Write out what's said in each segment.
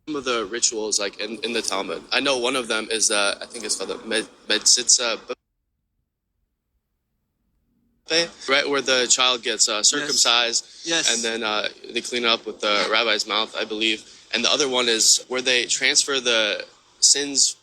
Some of the rituals like in the Talmud. I know one of them is I think it's called the Metzitzah, right, where the child gets circumcised, Yes. and then they clean it up with the rabbi's mouth, I believe. And the other one is where they transfer the sins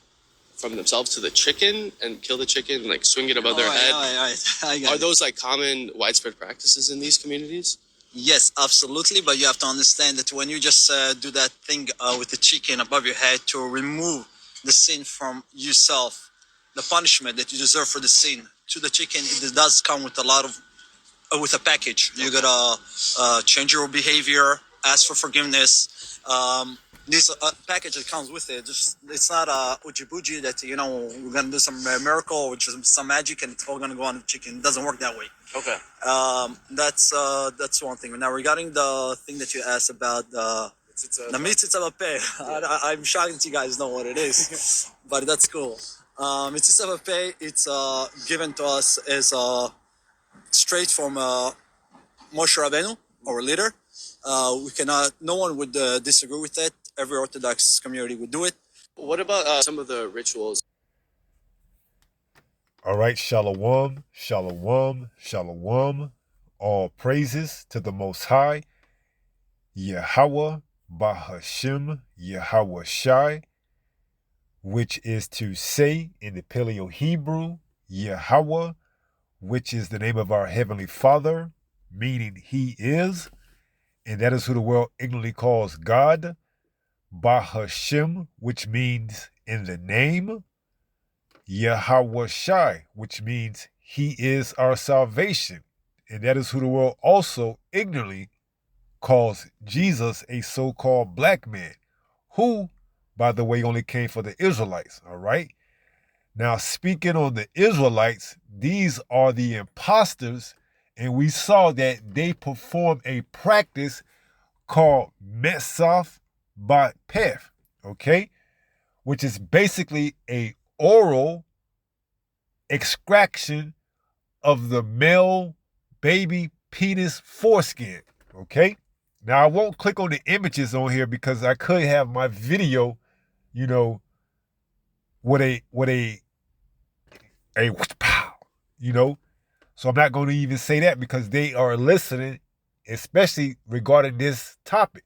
from themselves to the chicken and kill the chicken and like swing it above their head. All right. I got Are it. those like common, widespread practices in these communities? Yes, absolutely. But you have to understand that when you just do that thing with the chicken above your head to remove the sin from yourself, the punishment that you deserve for the sin to the chicken, it does come with a lot of with a package. You gotta change your behavior, ask for forgiveness. This package that comes with it, just it's not a uji buji that we're gonna do some miracle or just some magic and it's all gonna go on the chicken. It doesn't work that way. Okay. That's one thing. Now regarding the thing that you asked about the Metzitzah B'Peh, I'm shocked that you guys know what it is, but that's cool. Metzitzah B'Peh, it's given to us as straight from Moshe Rabbeinu, our leader. We cannot. No one would disagree with it. Every Orthodox community would do it. What about some of the rituals? All right, shalom, shalom, shalom. All praises to the Most High, Yahweh, Bahashem, Yahweh Shai, which is to say in the Paleo Hebrew, Yahweh, which is the name of our Heavenly Father, meaning He is, and that is who the world ignorantly calls God, Bahashem, which means in the name, Yahweh Shai, which means He is our salvation, and that is who the world also ignorantly calls Jesus a so-called black man, who, by the way, only came for the Israelites, all right? Now, speaking on the Israelites, these are the imposters, and we saw that they perform a practice called Metzitzah B'Peh, okay? Which is basically a oral extraction of the male baby penis foreskin, okay? Now, I won't click on the images on here because I could have my video, with a pow, So I'm not going to even say that because they are listening, especially regarding this topic.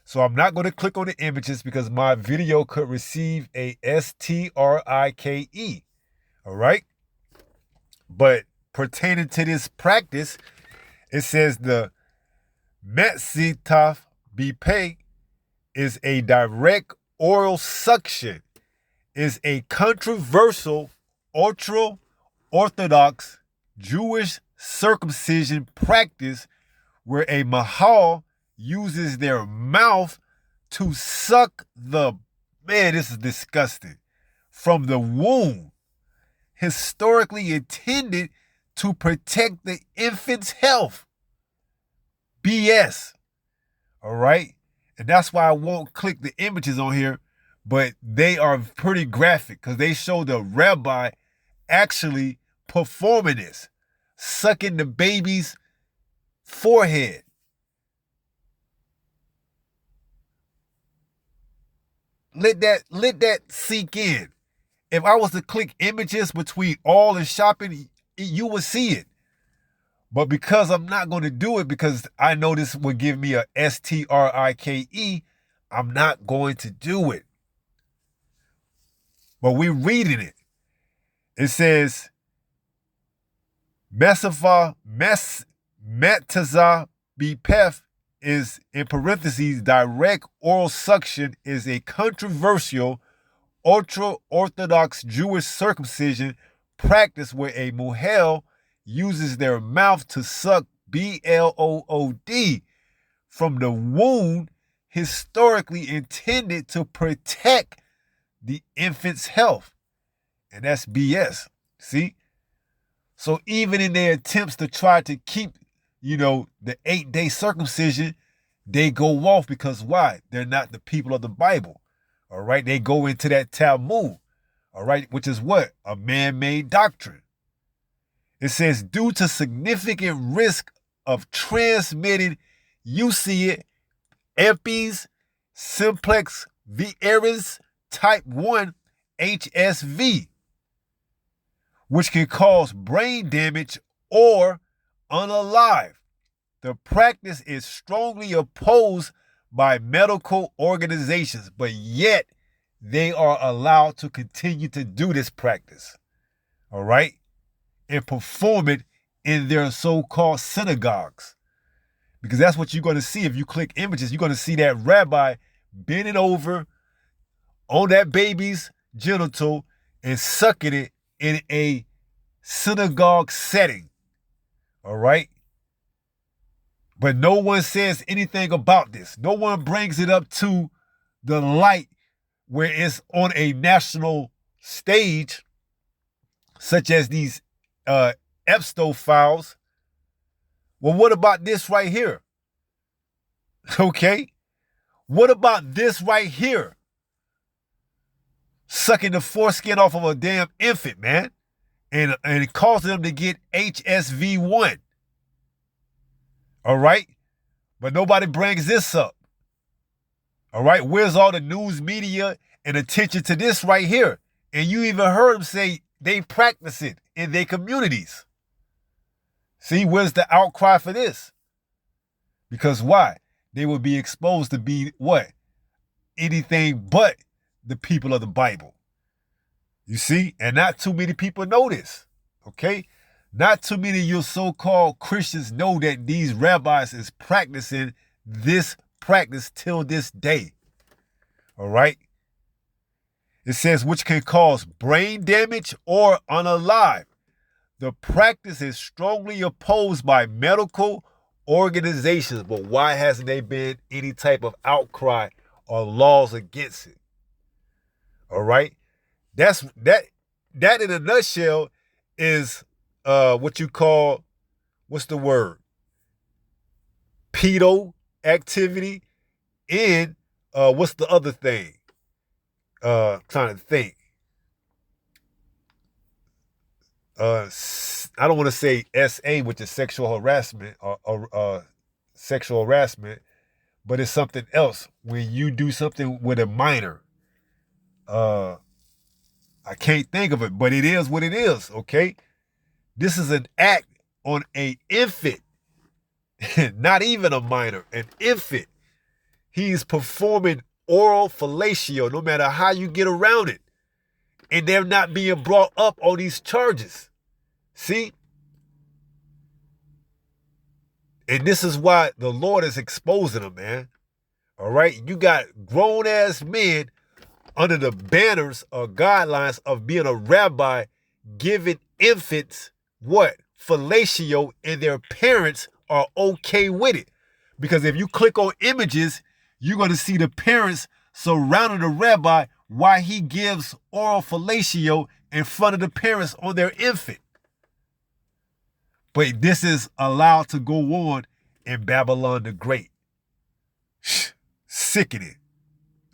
So I'm not going to click on the images because my video could receive a strike. All right? But pertaining to this practice, it says the Metzitzah B'Peh is a direct oral suction, is a controversial ultra-Orthodox Jewish circumcision practice where a mahal uses their mouth to suck this is disgusting, from the womb, historically intended to protect the infant's health. BS. All right? And that's why I won't click the images on here, but they are pretty graphic because they show the rabbi actually performing this, sucking the baby's forehead. Let that sink in. If I was to click images between all and shopping, you would see it. But because I'm not going to do it because I know this would give me a strike, I'm not going to do it. But we're reading it. It says, Metzitzah B'Peh is, in parentheses, direct oral suction is a controversial ultra-Orthodox Jewish circumcision practice where a muhel uses their mouth to suck blood from the wound historically intended to protect the infant's health. And that's BS. See? So even in their attempts to try to keep, the 8-day circumcision, they go off because why? They're not the people of the Bible. All right? They go into that Talmud. All right? Which is what? A man-made doctrine. It says, due to significant risk of transmitting, you see it, herpes simplex virus type 1 HSV, which can cause brain damage or unalive. The practice is strongly opposed by medical organizations, but yet they are allowed to continue to do this practice, all right, and perform it in their so-called synagogues. Because that's what you're going to see. If you click images, you're going to see that rabbi bending over on that baby's genital and sucking it in a synagogue setting, all right? But no one says anything about this. No one brings it up to the light where it's on a national stage, such as these Epstein files. Well, what about this right here? Okay? What about this right here? Sucking the foreskin off of a damn infant, man. And causing them to get HSV1. All right? But nobody brings this up. All right? Where's all the news media and attention to this right here? And you even heard them say they practice it in their communities. See, where's the outcry for this? Because why? They will be exposed to be what? Anything but the people of the Bible. You see? And not too many people know this. Okay? Not too many of your so-called Christians know that these rabbis is practicing this practice till this day. All right? It says, which can cause brain damage or unalive. The practice is strongly opposed by medical organizations, but why hasn't there been any type of outcry or laws against it? All right? That in a nutshell is what you call, what's the word? Pedo activity. And what's the other thing? Trying to think. I don't want to say SA, which is sexual harassment or sexual harassment, but it's something else when you do something with a minor. I can't think of it, but it is what it is, okay? This is an act on an infant, not even a minor, an infant. He's performing oral fellatio, no matter how you get around it. And they're not being brought up on these charges. See? And this is why the Lord is exposing them, man. All right? You got grown-ass men under the banners or guidelines of being a rabbi giving infants what? Fellatio, and their parents are okay with it. Because if you click on images, you're going to see the parents surrounding the rabbi while he gives oral fellatio in front of the parents on their infant. But this is allowed to go on in Babylon the Great. Sickening.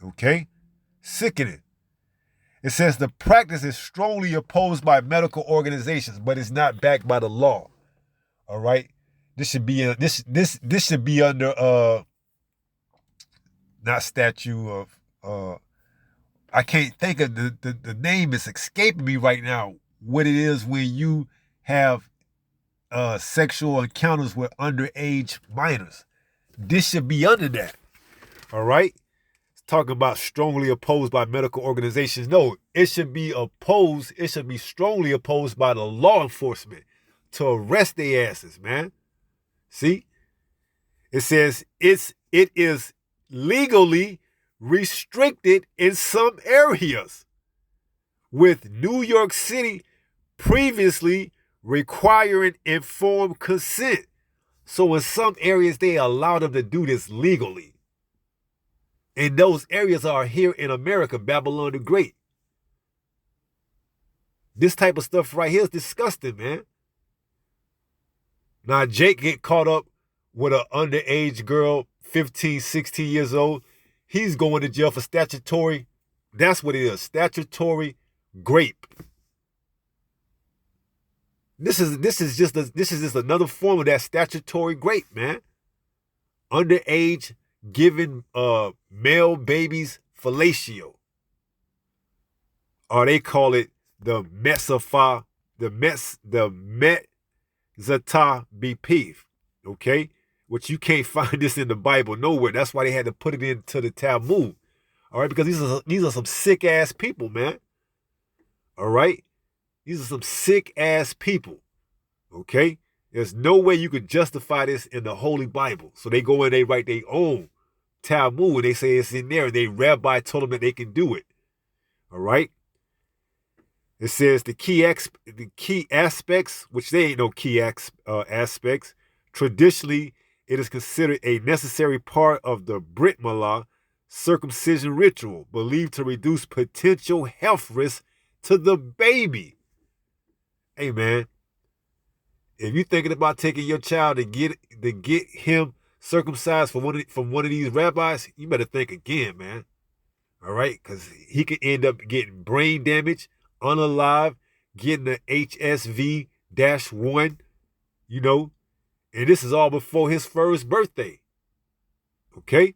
Okay? Sickening. It says the practice is strongly opposed by medical organizations, but it's not backed by the law. All right? This should be this should be under not statute of I can't think of the name is escaping me right now. What it is when you have sexual encounters with underage minors. This should be under that. All right? It's talking about strongly opposed by medical organizations. No, it should be opposed. It should be strongly opposed by the law enforcement to arrest their asses, man. See? It says it is legally restricted in some areas, with New York City previously requiring informed consent. So in some areas, they allow them to do this legally. And those areas are here in America, Babylon the Great. This type of stuff right here is disgusting, man. Now, Jake get caught up with an underage girl, 15, 16 years old. He's going to jail for statutory, that's what it is, statutory rape. This is just another form of that statutory rape, man. Underage giving male babies fellatio. Or they call it the Metzitzah, the Metzitzah Bepiv, okay? Which you can't find this in the Bible nowhere. That's why they had to put it into the Talmud. All right, because these are some sick ass people, man. All right, these are some sick ass people. Okay, there's no way you could justify this in the Holy Bible. So they go in, they write their own Talmud, and they say it's in there, and they rabbi told them that they can do it. All right. It says the key aspects, which they ain't no key aspects. Traditionally, it is considered a necessary part of the Brit Milah circumcision ritual, believed to reduce potential health risks to the baby. Hey man, if you're thinking about taking your child to get him circumcised from one of these rabbis, you better think again, man. All right, because he could end up getting brain damage, unalive, getting the HSV-1, you know, and this is all before his first birthday. Okay?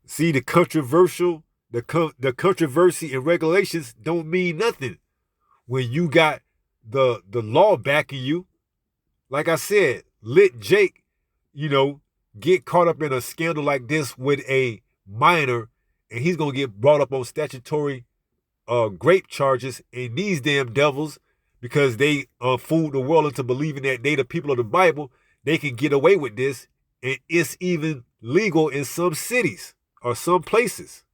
See, the controversy and regulations don't mean nothing when you got the law backing you. Like I said, let Jake, you know, get caught up in a scandal like this with a minor, and he's gonna get brought up on statutory grape charges, and these damn devils, because they fooled the world into believing that they the people of the Bible, they can get away with this, and it's even legal in some cities or some places.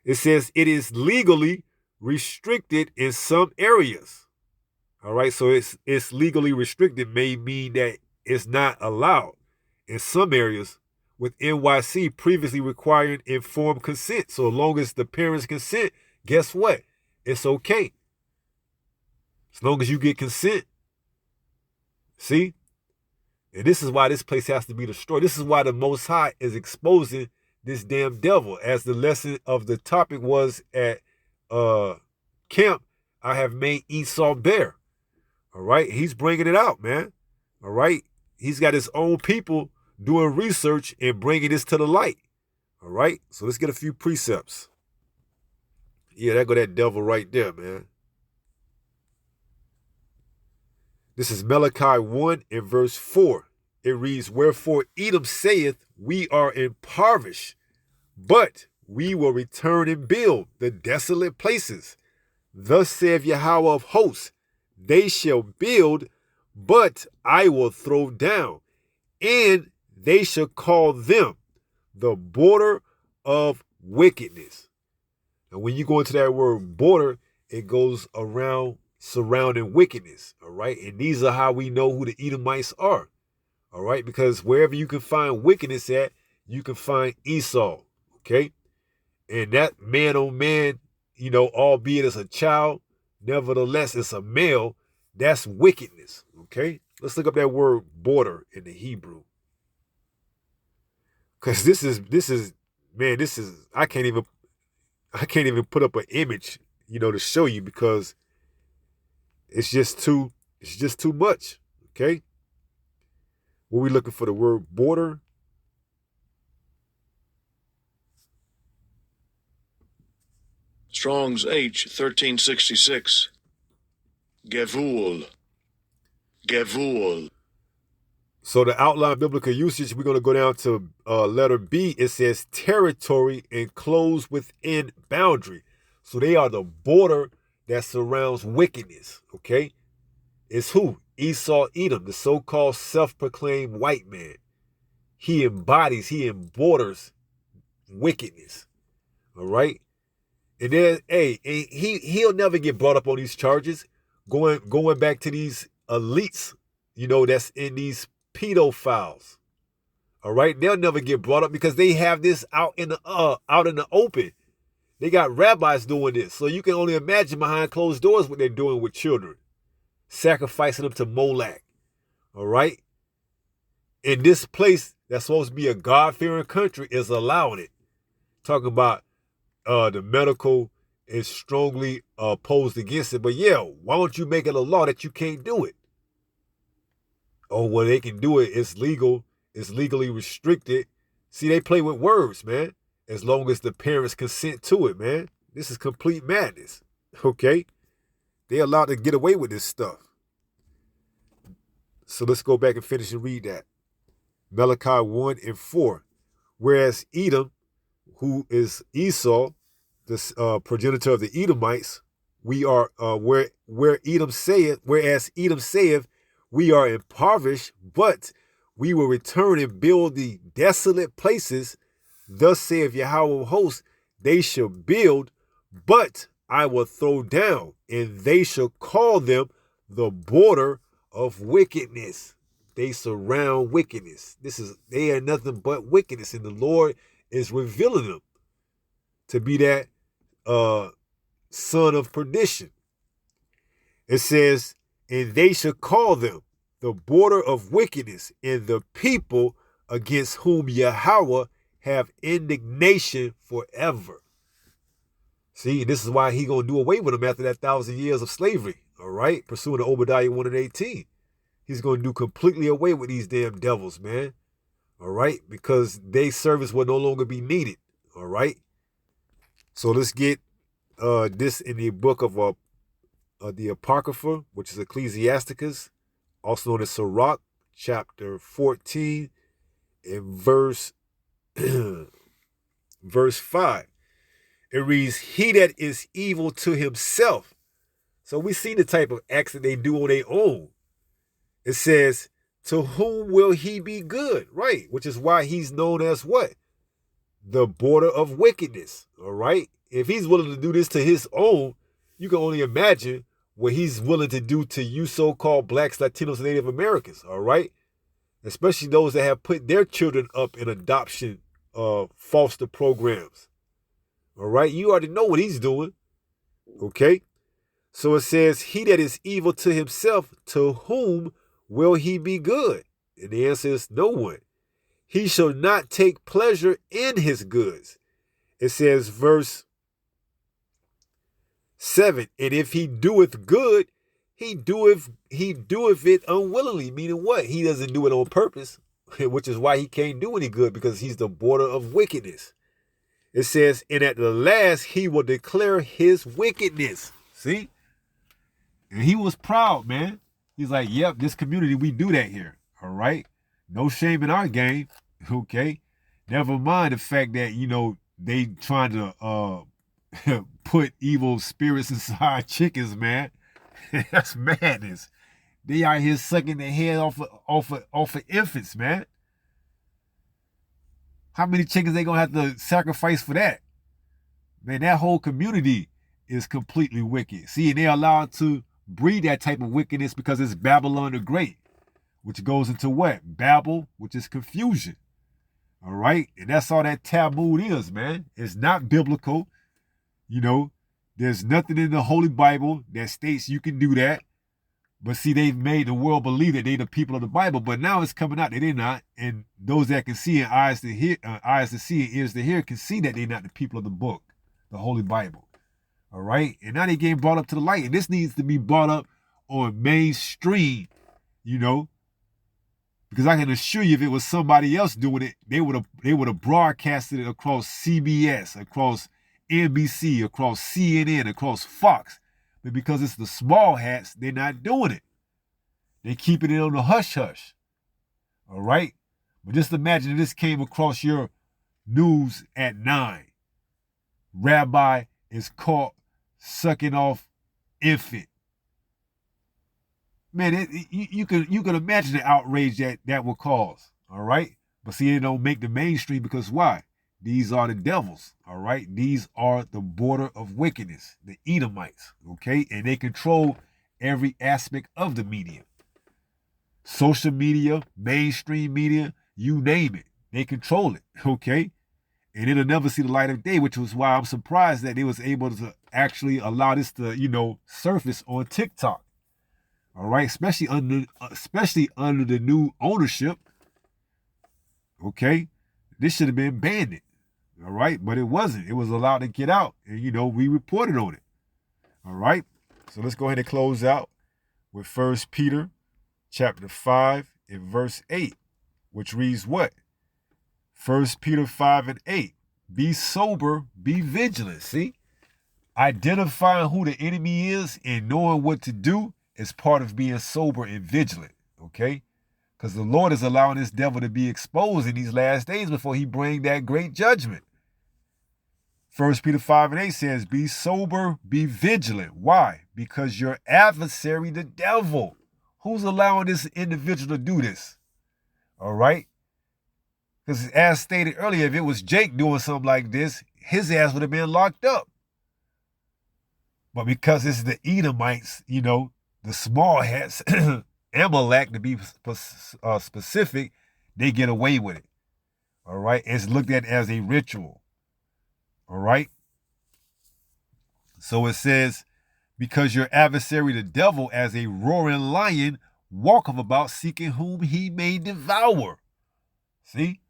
It says it is legally restricted in some areas. All right, so it's legally restricted may mean that it's not allowed in some areas, with NYC previously requiring informed consent. So as long as the parents consent, guess what? It's okay. As long as you get consent. See? And this is why this place has to be destroyed. This is why the Most High is exposing this damn devil. As the lesson of the topic was at camp, I have made Esau bare. All right? He's bringing it out, man. All right? He's got his own people doing research and bringing this to the light. All right? So let's get a few precepts. Yeah, there go that devil right there, man. This is Malachi 1 and verse 4. It reads, "Wherefore Edom saith, we are impoverished, but we will return and build the desolate places. Thus saith Yahweh of hosts, they shall build, but I will throw down, and they shall call them the border of wickedness." And when you go into that word border, it goes around surrounding wickedness. All right. And these are how we know who the Edomites are. All right. Because wherever you can find wickedness at, you can find Esau. Okay. And that man on man, you know, albeit as a child, nevertheless, it's a male. That's wickedness. Okay. Let's look up that word border in the Hebrew. Because this is, I can't even put up an image, you know, to show you, because it's just too much. Okay. What we looking for, the word border? Strong's H 1366. Gevul. So the outline biblical usage, we're going to go down to letter B. It says territory enclosed within boundary. So they are the border that surrounds wickedness. Okay. It's who? Esau Edom, the so-called self-proclaimed white man. He emborders wickedness. All right. And then, he'll never get brought up on these charges. Going back to these elites, you know, that's in these pedophiles. All right. They'll never get brought up because they have this out in the open. They got rabbis doing this. So you can only imagine behind closed doors what they're doing with children. Sacrificing them to Molech. All right. And this place that's supposed to be a God-fearing country is allowing it. Talking about the medical is strongly opposed against it. But yeah, why don't you make it a law that you can't do it? Oh, well, they can do it. It's legal. It's legally restricted. See, they play with words, man, as long as the parents consent to it, man. This is complete madness, okay? They're allowed to get away with this stuff. So let's go back and finish and read that. Malachi 1 and 4. Whereas Edom, who is Esau, the progenitor of the Edomites, we are where Edom saith, whereas Edom saith, we are impoverished, but we will return and build the desolate places. Thus saith Yahweh of hosts, they shall build, but I will throw down, and they shall call them the border of wickedness. They surround wickedness. They are nothing but wickedness, and the Lord is revealing them to be that son of perdition. It says, and they shall call them the border of wickedness, and the people against whom Yahweh have indignation forever. See, this is why he gonna do away with them after that 1,000 years of slavery. All right, pursuing the Obadiah 1 and 18. He's gonna do completely away with these damn devils, man. All right, because their service will no longer be needed. All right. So let's get this in the book of the Apocrypha, which is Ecclesiasticus, also known as Sirach, chapter 14, and verse 5. It reads, he that is evil to himself. So we see the type of acts that they do on their own. It says, to whom will he be good? Right, which is why he's known as what? The border of wickedness. All right. If he's willing to do this to his own, you can only imagine what he's willing to do to you so-called blacks, Latinos, and Native Americans. All right. Especially those that have put their children up in adoption foster programs. All right. You already know what he's doing. Okay. So it says, he that is evil to himself, to whom will he be good? And the answer is no one. He shall not take pleasure in his goods. It says, verse 7, and if he doeth good, he doeth it unwillingly. Meaning what? He doesn't do it on purpose, which is why he can't do any good, because he's the border of wickedness. It says, and at the last he will declare his wickedness. See? And he was proud, man. He's like, yep, this community, we do that here. All right? No shame in our game. Okay? Never mind the fact that, they trying to put evil spirits inside chickens, man. That's madness. They out here sucking their head off of infants, man. How many chickens they gonna have to sacrifice for that? Man, that whole community is completely wicked. See, and they're allowed to breed that type of wickedness because it's Babylon the Great, which goes into what? Babel, which is confusion. All right? And that's all that Talmud is, man. It's not biblical. There's nothing in the Holy Bible that states you can do that. But see, they've made the world believe that they're the people of the Bible. But now it's coming out that they're not. And those that can see and eyes to hear, eyes to see and ears to hear can see that they're not the people of the book, the Holy Bible. All right? And now they're getting brought up to the light. And this needs to be brought up on mainstream, because I can assure you, if it was somebody else doing it, they would have broadcasted it across CBS, across NBC, across CNN, across Fox. But because it's the small hats, they're not doing it. They're keeping it on the hush-hush. All right? But just imagine if this came across your news at 9. Rabbi is caught sucking off infant. Man, you can imagine the outrage that will cause. All right? But see, it don't make the mainstream because why? These are the devils, all right? These are the border of wickedness, the Edomites, okay? And they control every aspect of the media. Social media, mainstream media, you name it. They control it, okay? And it'll never see the light of day, which was why I'm surprised that they was able to actually allow this to, surface on TikTok, all right? Especially under the new ownership, okay? This should have been banned. All right, but it wasn't. It was allowed to get out, and we reported on it. All right, so let's go ahead and close out with 1 Peter chapter 5 and verse 8, which reads what? 1 Peter 5 and 8. Be sober, be vigilant. See? Identifying who the enemy is and knowing what to do is part of being sober and vigilant. Okay? Because the Lord is allowing this devil to be exposed in these last days before he bring that great judgment. 1 Peter 5 and 8 says, be sober, be vigilant. Why? Because your adversary, the devil, who's allowing this individual to do this? All right? Because as stated earlier, if it was Jake doing something like this, his ass would have been locked up. But because it's the Edomites, the small hats, Amalek to be specific, they get away with it. All right? It's looked at as a ritual. All right? So it says, because your adversary, the devil, as a roaring lion, walketh about seeking whom he may devour. See?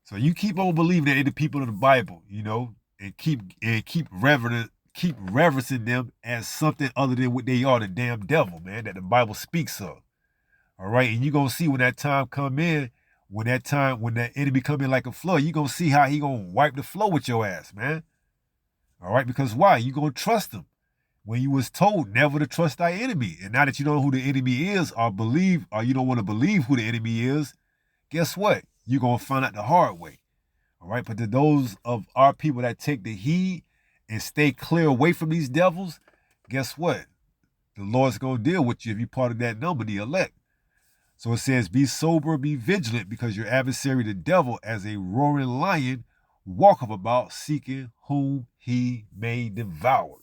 So you keep on believing that in the people of the Bible, and keep reverencing them as something other than what they are, the damn devil, man, that the Bible speaks of. All right? And you're going to see when that time come in, when that enemy come in like a flood, you're going to see how he going to wipe the floor with your ass, man. All right? Because why? You going to trust him when you was told never to trust thy enemy. And now that you know who the enemy is or you don't want to believe who the enemy is, guess what? You're going to find out the hard way. All right? But to those of our people that take the heed and stay clear away from these devils, guess what? The Lord's going to deal with you if you're part of that number, the elect. So it says, be sober, be vigilant, because your adversary, the devil, as a roaring lion, walketh about seeking whom he may devour.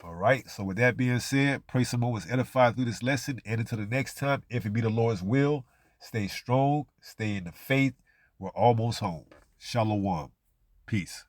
All right. So with that being said, pray someone was edified through this lesson. And until the next time, if it be the Lord's will, stay strong, stay in the faith. We're almost home. Shalom. Peace.